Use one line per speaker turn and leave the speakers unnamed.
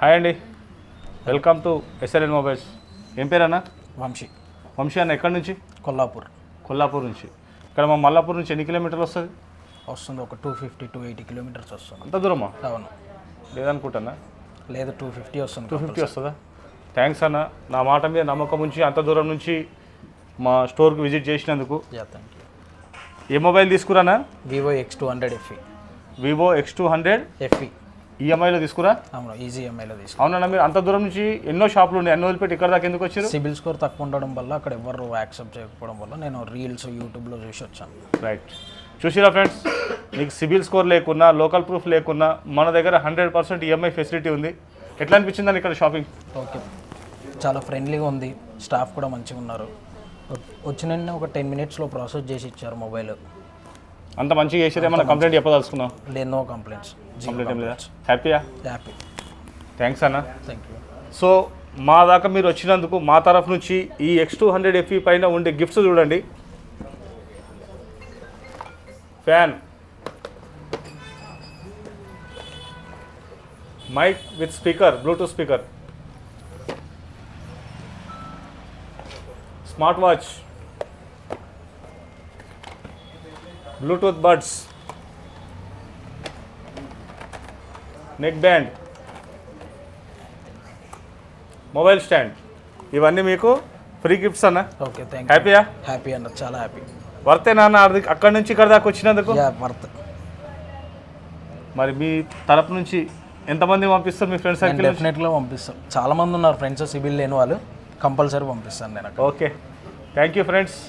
Hi అండి, welcome to SLN mobiles. ఏం పేరు అన్న? వంశీ అన్న. ఎక్కడి నుంచి? కొల్లాపూర్ నుంచి. ఇక్కడ మా మల్లాపూర్ నుంచి ఎన్ని కిలోమీటర్లు వస్తుంది?
ఒక 250-280 కిలోమీటర్స్ వస్తుంది.
అంత దూరమా?
అవును.
లేదనుకుంటున్నా.
లేదు, 250 వస్తుంది.
250 వస్తుందా? థ్యాంక్స్ అన్న, నా మాట మీద నమ్మకం ఉంచి అంత దూరం నుంచి మా స్టోర్కి విజిట్ చేసినందుకు.
Thank you.
ఏ మొబైల్ తీసుకురానా?
Vivo X200 FE.
Vivo X200
FE
ఈఎంఐలో తీసుకురా?
అవును, ఈజీ ఈఎంఐలో తీసుకురా.
అవునన్నా, మీరు అంత దూరం నుంచి ఎన్నో షాపులు ఉన్నాయి, అన్ని వదిలిపెట్టి ఇక్కడ దాకా ఎందుకు వచ్చారు?
సిబిల్ స్కోర్ తక్కువ ఉండడం వల్ల అక్కడ ఎవరు యాక్సెప్ట్ చేయకపోవడం వల్ల నేను రీల్స్ యూట్యూబ్లో చూసి వచ్చాను.
రైట్, చూసిరా ఫ్రెండ్స్, మీకు సిబిల్ స్కోర్ లేకున్నా, లోకల్ ప్రూఫ్ లేకున్నా మన దగ్గర 100% ఈఎంఐ ఫెసిలిటీ ఉంది. ఎట్లా అనిపించిందని ఇక్కడ షాపింగ్?
ఓకే, చాలా ఫ్రెండ్లీగా ఉంది, స్టాఫ్ కూడా మంచిగా ఉన్నారు. వచ్చిన ఒక 10 మినిట్స్లో ప్రాసెస్ చేసి ఇచ్చారు మొబైల్.
అంత మంచిగా చేసారు. ఏమన్నా కంప్లైంట్ చెప్పదలుచుకున్నాం?
లేదు, నో కంప్లైంట్స్.
కంప్లైంట్ ఏం లేదా? హ్యాపీయా?
హ్యాపీ.
థ్యాంక్స్ అన్న.
Thank you.
సో మా దాకా మీరు వచ్చినందుకు మా తరఫు నుంచి ఈ X200 FE పైన ఉండే గిఫ్ట్స్ చూడండి. Fan, mic with speaker, Bluetooth speaker, smart watch, Bluetooth buds, neck band, mobile stand, ఇవన్నీ మీకు ఫ్రీ గిఫ్ట్స్ అన్న.
Okay, thank you.
హ్యాపీయా?
హ్యాపీ అన్న, చాలా హ్యాపీ.
వర్తే నాన్న అక్కడి నుంచి ఇక్కడ దాకా వచ్చినందుకు?
వర్త్.
మరి మీ తరపు నుంచి ఎంతమంది పంపిస్తారు మీ ఫ్రెండ్స్ సర్కిల్?
డెఫినెట్గా పంపిస్తాను. చాలా మంది ఉన్నారు ఫ్రెండ్స్ సిబిల్ లేని వాళ్ళు, కంపల్సరీ పంపిస్తాను నేను.
Okay, thank you friends.